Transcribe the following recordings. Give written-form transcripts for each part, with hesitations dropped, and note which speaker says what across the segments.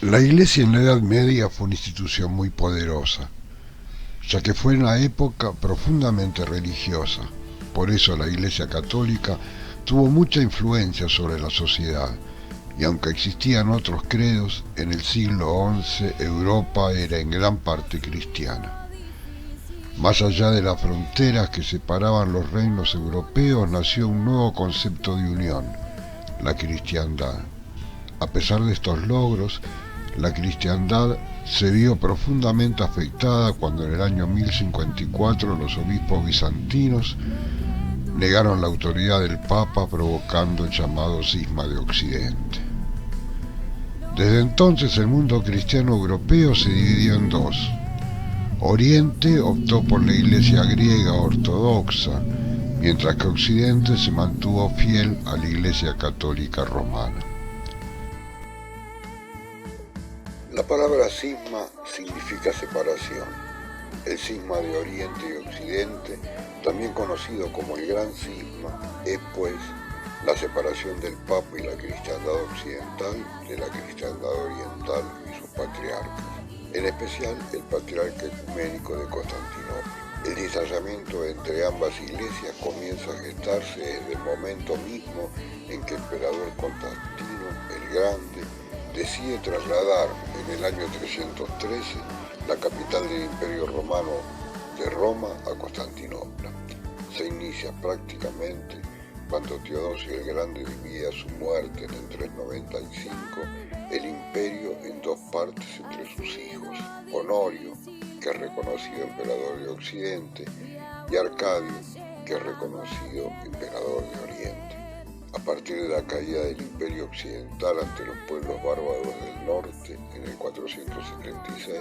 Speaker 1: La Iglesia en la Edad Media fue una institución muy poderosa, ya que fue una época profundamente religiosa. Por eso la Iglesia Católica tuvo mucha influencia sobre la sociedad, y aunque existían otros credos, en el siglo XI Europa era en gran parte cristiana. Más allá de las fronteras que separaban los reinos europeos, nació un nuevo concepto de unión, la cristiandad. A pesar de estos logros, la cristiandad se vio profundamente afectada cuando en el año 1054 los obispos bizantinos negaron la autoridad del Papa, provocando el llamado cisma de Occidente. Desde entonces el mundo cristiano europeo se dividió en dos. Oriente optó por la Iglesia griega ortodoxa, mientras que Occidente se mantuvo fiel a la Iglesia católica romana. La palabra cisma significa separación. El cisma de Oriente y Occidente, también conocido como el Gran Cisma, es pues la separación del Papa y la cristiandad occidental de la cristiandad oriental y sus patriarcas, en especial el patriarca ecuménico de Constantinopla. El distanciamiento entre ambas iglesias comienza a gestarse desde el momento mismo en que el emperador Constantino el Grande decide trasladar en el año 313 la capital del Imperio Romano de Roma a Constantinopla. Se inicia prácticamente cuando Teodosio el Grande divide a su muerte en el 395 el imperio en dos partes entre sus hijos, Honorio, que es reconocido emperador de Occidente, y Arcadio, que es reconocido emperador de Oriente. A partir de la caída del Imperio Occidental ante los pueblos bárbaros del norte en el 476,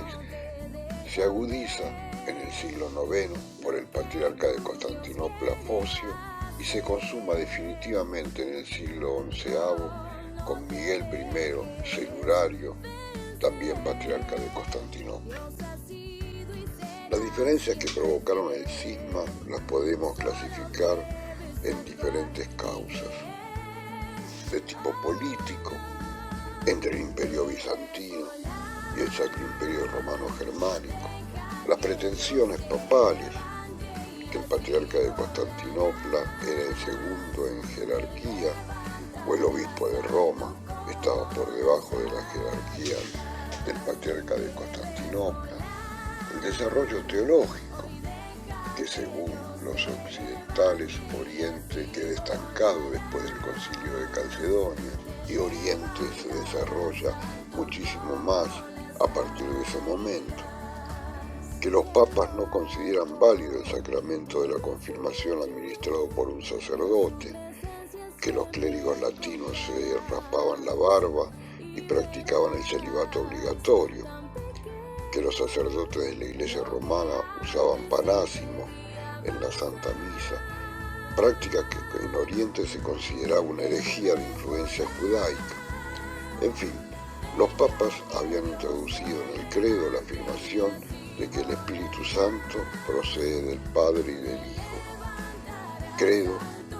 Speaker 1: se agudiza en el siglo IX por el patriarca de Constantinopla Focio y se consuma definitivamente en el siglo XI con Miguel I Celurario, también patriarca de Constantinopla. Las diferencias que provocaron el cisma las podemos clasificar en diferentes causas. De tipo político, entre el Imperio Bizantino y el Sacro Imperio Romano Germánico, las pretensiones papales, que el patriarca de Constantinopla era el segundo en jerarquía, o el obispo de Roma estaba por debajo de la jerarquía del patriarca de Constantinopla, el desarrollo teológico, que según los occidentales, Oriente queda estancado después del Concilio de Calcedonia y Oriente se desarrolla muchísimo más a partir de ese momento, que los papas no consideran válido el sacramento de la confirmación administrado por un sacerdote, que los clérigos latinos se raspaban la barba y practicaban el celibato obligatorio, que los sacerdotes de la Iglesia romana usaban panásimo en la Santa Misa, práctica que en Oriente se consideraba una herejía de influencia judaica. En fin, los papas habían introducido en el credo la afirmación de que el Espíritu Santo procede del Padre y del Hijo. Credo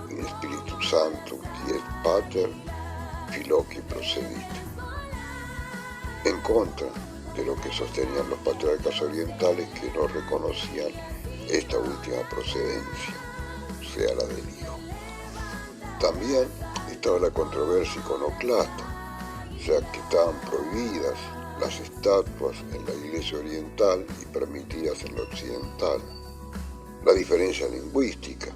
Speaker 1: in Spiritu Sanctum qui et Pater Filoque procedit. En contra de lo que sostenían los patriarcas orientales, que no reconocían esta última procedencia, sea la del Hijo. También estaba la controversia iconoclasta, ya que estaban prohibidas las estatuas en la iglesia oriental y permitidas en la occidental. La diferencia lingüística,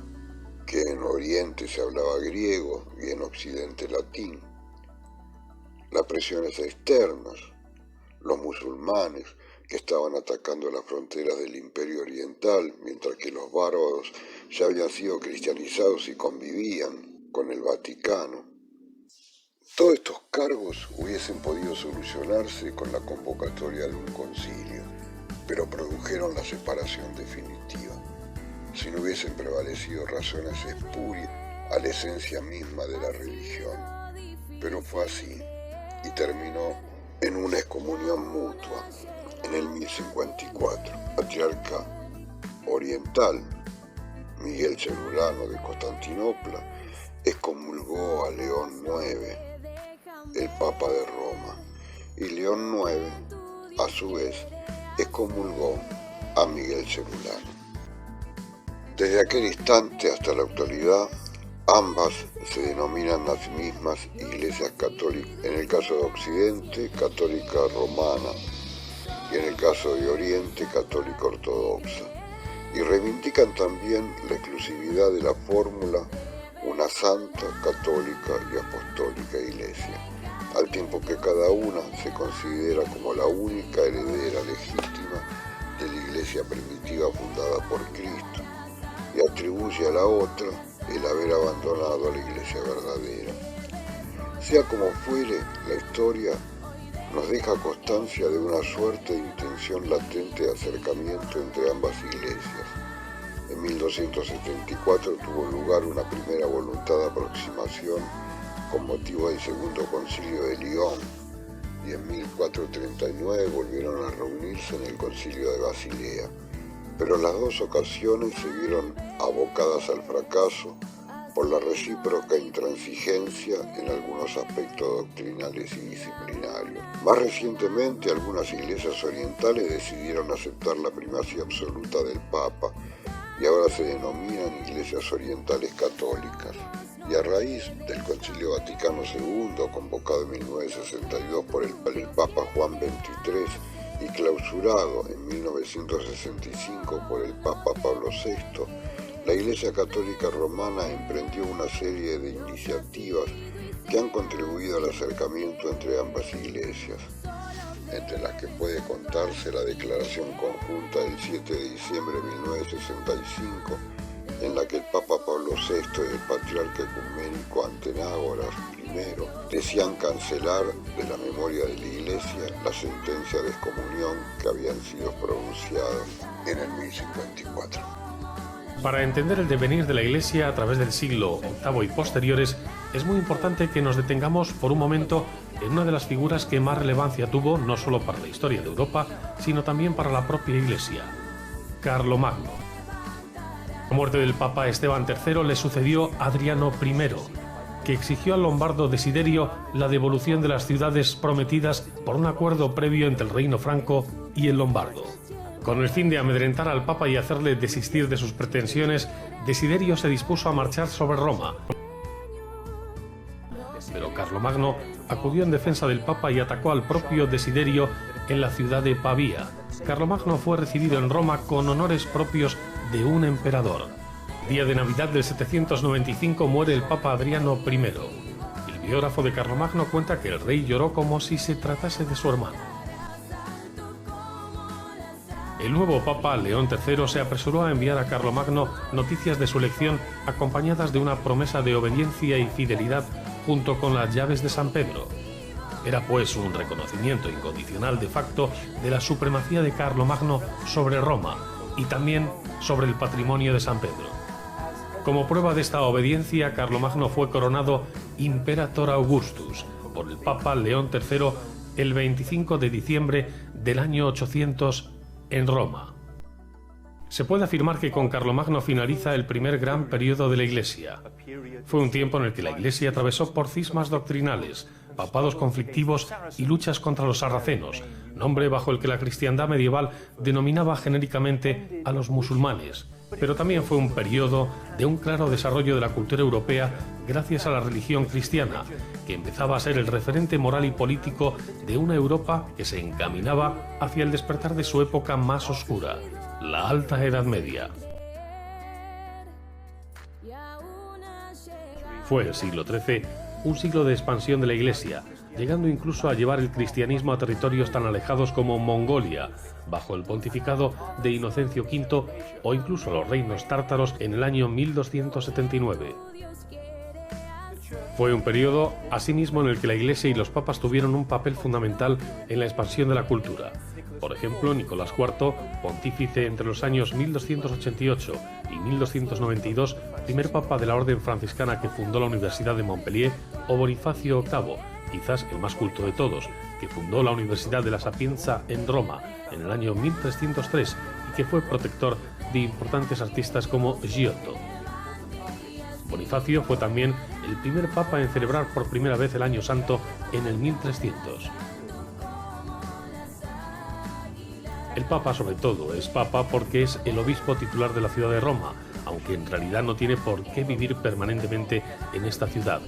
Speaker 1: que en Oriente se hablaba griego y en Occidente latín. Las presiones externas, los musulmanes que estaban atacando las fronteras del Imperio Oriental, mientras que los bárbaros ya habían sido cristianizados y convivían con el Vaticano. Todos estos cargos hubiesen podido solucionarse con la convocatoria de un concilio, pero produjeron la separación definitiva, si no hubiesen prevalecido razones espurias a la esencia misma de la religión. Pero fue así, y terminó en una excomunión mutua en el 1054. El patriarca oriental, Miguel Celurano de Constantinopla, excomulgó a León IX, el Papa de Roma, y y León IX, a su vez, excomulgó a Miguel Cerulano. Desde aquel instante hasta la actualidad, ambas se denominan a sí mismas iglesias católicas, en el caso de Occidente, católica romana, y en el caso de Oriente, católica ortodoxa, y reivindican también la exclusividad de la fórmula una santa, católica y apostólica iglesia, al tiempo que cada una se considera como la única heredera legítima de la iglesia primitiva fundada por Cristo, y atribuye a la otra el haber abandonado a la iglesia verdadera. Sea como fuere, la historia nos deja constancia de una suerte de intención latente de acercamiento entre ambas iglesias. En 1274 tuvo lugar una primera voluntad de aproximación con motivo del Segundo Concilio de Lyon, y en 1439 volvieron a reunirse en el Concilio de Basilea, pero las dos ocasiones se vieron abocadas al fracaso por la recíproca intransigencia en algunos aspectos doctrinales y disciplinarios. Más recientemente, algunas iglesias orientales decidieron aceptar la primacía absoluta del Papa y ahora se denominan iglesias orientales católicas. Y a raíz del Concilio Vaticano II, convocado en 1962 por el Papa Juan XXIII y clausurado en 1965 por el Papa Pablo VI, la Iglesia Católica Romana emprendió una serie de iniciativas que han contribuido al acercamiento entre ambas iglesias, entre las que puede contarse la Declaración Conjunta del 7 de diciembre de 1965, en la que el Papa Pablo VI y el Patriarca Ecuménico Antenágoras I decían cancelar de la memoria de la Iglesia la sentencia de excomunión que habían sido pronunciadas en el 1054.
Speaker 2: Para entender el devenir de la Iglesia a través del siglo VIII y posteriores, es muy importante que nos detengamos por un momento en una de las figuras que más relevancia tuvo no solo para la historia de Europa, sino también para la propia Iglesia: Carlomagno. La muerte del Papa Esteban III le sucedió Adriano I, que exigió al lombardo Desiderio la devolución de las ciudades prometidas por un acuerdo previo entre el reino franco y el lombardo. Con el fin de amedrentar al Papa y hacerle desistir de sus pretensiones, Desiderio se dispuso a marchar sobre Roma. Pero Carlomagno acudió en defensa del Papa y atacó al propio Desiderio en la ciudad de Pavía. Carlomagno fue recibido en Roma con honores propios de un emperador. Día de Navidad del 795 muere el Papa Adriano I. El biógrafo de Carlomagno cuenta que el rey lloró como si se tratase de su hermano. El nuevo Papa León III se apresuró a enviar a Carlomagno noticias de su elección acompañadas de una promesa de obediencia y fidelidad junto con las llaves de San Pedro. Era pues un reconocimiento incondicional de facto de la supremacía de Carlomagno sobre Roma y también sobre el patrimonio de San Pedro. Como prueba de esta obediencia, Carlomagno fue coronado Imperator Augustus por el Papa León III el 25 de diciembre del año 800 en Roma. Se puede afirmar que con Carlomagno finaliza el primer gran periodo de la Iglesia. Fue un tiempo en el que la Iglesia atravesó por cismas doctrinales, papados conflictivos y luchas contra los sarracenos, nombre bajo el que la cristiandad medieval denominaba genéricamente a los musulmanes. Pero también fue un periodo de un claro desarrollo de la cultura europea gracias a la religión cristiana, que empezaba a ser el referente moral y político de una Europa que se encaminaba hacia el despertar de su época más oscura, la Alta Edad Media. Fue el siglo XIII un siglo de expansión de la Iglesia, llegando incluso a llevar el cristianismo a territorios tan alejados como Mongolia, bajo el pontificado de Inocencio V, o incluso los reinos tártaros en el año 1279. Fue un periodo, asimismo, en el que la Iglesia y los papas tuvieron un papel fundamental en la expansión de la cultura. Por ejemplo, Nicolás IV, pontífice entre los años 1288 y 1292, primer papa de la orden franciscana que fundó la Universidad de Montpellier, o Bonifacio VIII, quizás el más culto de todos, que fundó la Universidad de la Sapienza en Roma en el año 1303 y que fue protector de importantes artistas como Giotto. Bonifacio fue también el primer papa en celebrar por primera vez el Año Santo en el 1300. El Papa, sobre todo, es Papa porque es el obispo titular de la ciudad de Roma, aunque en realidad no tiene por qué vivir permanentemente en esta ciudad.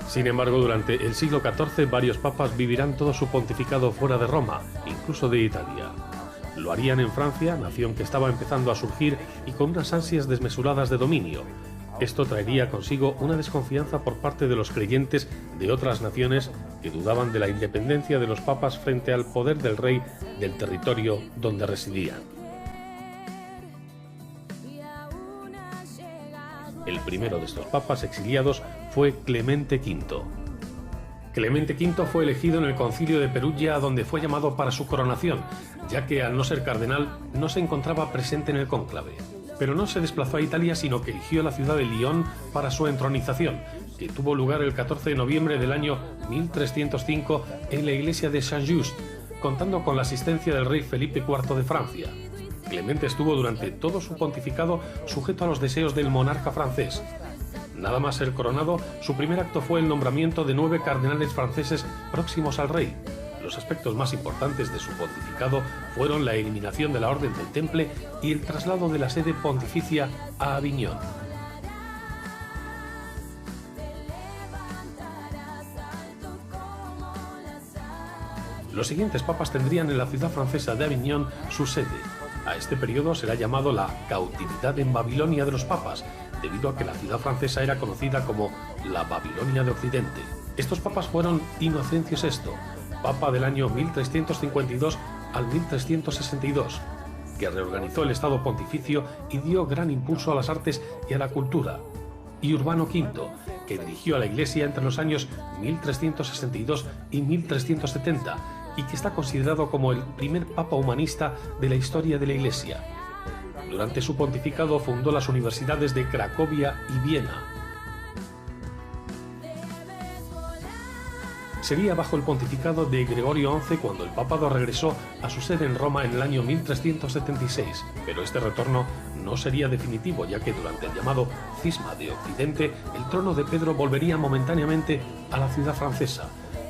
Speaker 2: Sin embargo, durante el siglo XIV varios papas vivirán todo su pontificado fuera de Roma, incluso de Italia. Lo harían en Francia, nación que estaba empezando a surgir y con unas ansias desmesuradas de dominio. Esto traería consigo una desconfianza por parte de los creyentes de otras naciones que dudaban de la independencia de los papas frente al poder del rey del territorio donde residían. El primero de estos papas exiliados fue Clemente V. Clemente V fue elegido en el concilio de Perugia, donde fue llamado para su coronación, ya que al no ser cardenal no se encontraba presente en el cónclave. Pero no se desplazó a Italia, sino que eligió la ciudad de Lyon para su entronización, que tuvo lugar el 14 de noviembre del año 1305 en la iglesia de Saint-Just, contando con la asistencia del rey Felipe IV de Francia. Clemente estuvo durante todo su pontificado sujeto a los deseos del monarca francés. Nada más ser coronado, su primer acto fue el nombramiento de 9 cardenales franceses próximos al rey. Los aspectos más importantes de su pontificado fueron la eliminación de la Orden del Temple y el traslado de la sede pontificia a Aviñón. Los siguientes papas tendrían en la ciudad francesa de Aviñón su sede. A este periodo será llamado la cautividad en Babilonia de los papas, debido a que la ciudad francesa era conocida como la Babilonia de Occidente. Estos papas fueron Inocencio VI, papa del año 1352 al 1362, que reorganizó el Estado pontificio y dio gran impulso a las artes y a la cultura, y Urbano V, que dirigió a la Iglesia entre los años 1362 y 1370, y que está considerado como el primer papa humanista de la historia de la Iglesia. Durante su pontificado fundó las universidades de Cracovia y Viena. Sería bajo el pontificado de Gregorio XI cuando el papado regresó a su sede en Roma en el año 1376, pero este retorno no sería definitivo, ya que durante el llamado Cisma de Occidente, el trono de Pedro volvería momentáneamente a la ciudad francesa,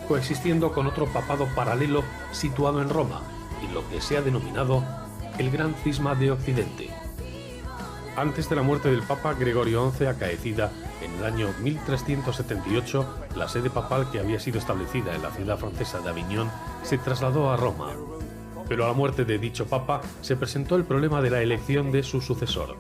Speaker 2: coexistiendo con otro papado paralelo situado en Roma, y lo que se ha denominado el Gran Cisma de Occidente. Antes de la muerte del Papa Gregorio XI, acaecida en el año 1378, la sede papal que había sido establecida en la ciudad francesa de Aviñón se trasladó a Roma. Pero a la muerte de dicho Papa se presentó el problema de la elección de su sucesor.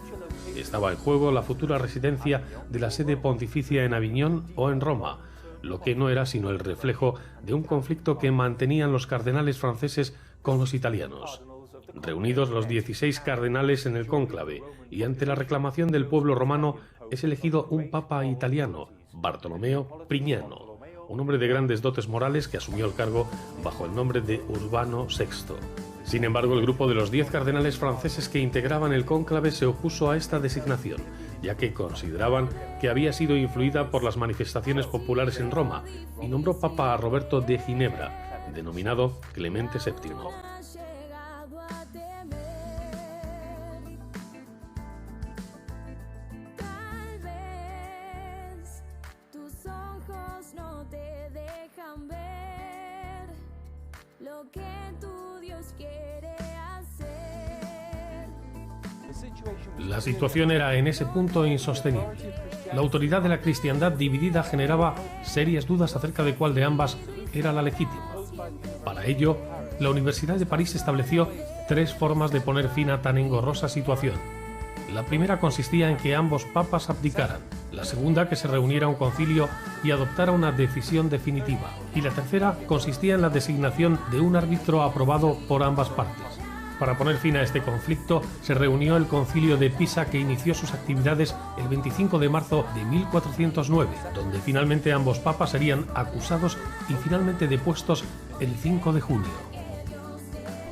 Speaker 2: Estaba en juego la futura residencia de la sede pontificia en Aviñón o en Roma, lo que no era sino el reflejo de un conflicto que mantenían los cardenales franceses con los italianos. Reunidos los 16 cardenales en el cónclave y ante la reclamación del pueblo romano, es elegido un papa italiano, Bartolomeo Prignano, un hombre de grandes dotes morales que asumió el cargo bajo el nombre de Urbano VI. Sin embargo, el grupo de los 10 cardenales franceses que integraban el cónclave se opuso a esta designación, ya que consideraban que había sido influida por las manifestaciones populares en Roma, y nombró papa a Roberto de Ginebra, denominado Clemente VII.
Speaker 3: Lo que tu Dios quiere hacer.
Speaker 2: La situación era en ese punto insostenible. La autoridad de la cristiandad dividida generaba serias dudas acerca de cuál de ambas era la legítima. Para ello, la Universidad de París estableció 3 formas de poner fin a tan engorrosa situación. La primera consistía en que ambos papas abdicaran, la segunda que se reuniera un concilio y adoptara una decisión definitiva, y la tercera consistía en la designación de un árbitro aprobado por ambas partes. Para poner fin a este conflicto, se reunió el concilio de Pisa, que inició sus actividades el 25 de marzo de 1409, donde finalmente ambos papas serían acusados y finalmente depuestos el 5 de junio.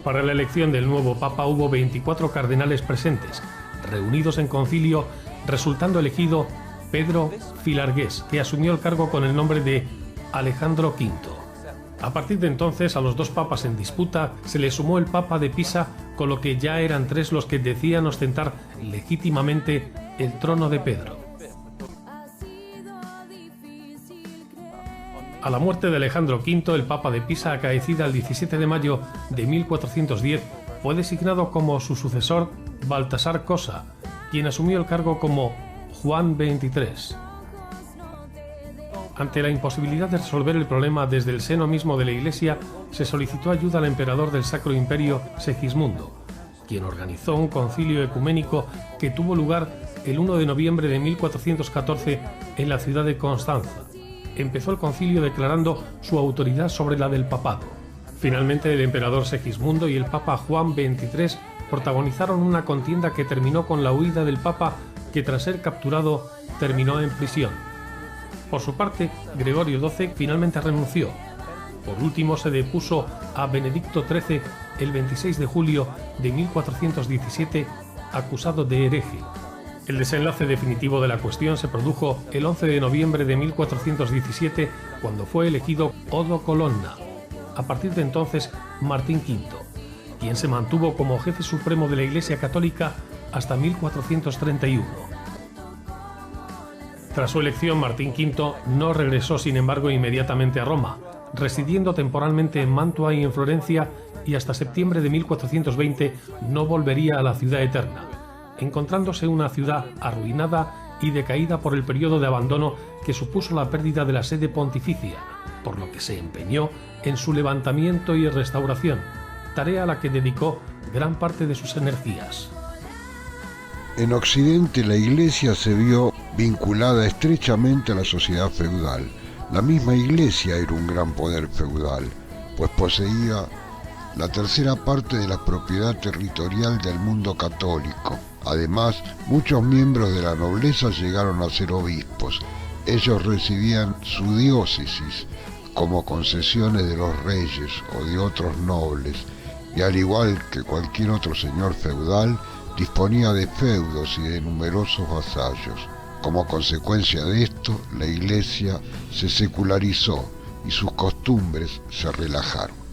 Speaker 2: Para la elección del nuevo papa hubo 24 cardenales presentes, reunidos en concilio, resultando elegido Pedro Filargués, que asumió el cargo con el nombre de Alejandro V. A partir de entonces, a los 2 papas en disputa se le sumó el papa de Pisa, con lo que ya eran 3 los que decían ostentar legítimamente el trono de Pedro. A la muerte de Alejandro V, el papa de Pisa, acaecida el 17 de mayo de 1410, Fue designado como su sucesor Baltasar Cosa, quien asumió el cargo como Juan XXIII. Ante la imposibilidad de resolver el problema desde el seno mismo de la Iglesia, se solicitó ayuda al emperador del Sacro Imperio, Segismundo, quien organizó un concilio ecuménico que tuvo lugar el 1 de noviembre de 1414 en la ciudad de Constanza. Empezó el concilio declarando su autoridad sobre la del papado. Finalmente, el emperador Segismundo y el papa Juan XXIII protagonizaron una contienda que terminó con la huida del papa, que tras ser capturado terminó en prisión. Por su parte, Gregorio XII finalmente renunció. Por último, se depuso a Benedicto XIII el 26 de julio de 1417, acusado de hereje. El desenlace definitivo de la cuestión se produjo el 11 de noviembre de 1417, cuando fue elegido Odo Colonna. A partir de entonces, Martín V, quien se mantuvo como jefe supremo de la Iglesia Católica hasta 1431. Tras su elección, Martín V no regresó, sin embargo, inmediatamente a Roma, residiendo temporalmente en Mantua y en Florencia, y hasta septiembre de 1420 no volvería a la ciudad eterna, encontrándose una ciudad arruinada y decaída por el periodo de abandono que supuso la pérdida de la sede pontificia, por lo que se empeñó en su levantamiento y restauración, tarea a la que dedicó gran parte de sus energías.
Speaker 1: En Occidente, la Iglesia se vio vinculada estrechamente a la sociedad feudal. La misma Iglesia era un gran poder feudal, pues poseía la tercera parte de la propiedad territorial del mundo católico. Además, muchos miembros de la nobleza llegaron a ser obispos. Ellos recibían su diócesis como concesiones de los reyes o de otros nobles, y al igual que cualquier otro señor feudal, disponía de feudos y de numerosos vasallos. Como consecuencia de esto, la Iglesia se secularizó y sus costumbres se relajaron.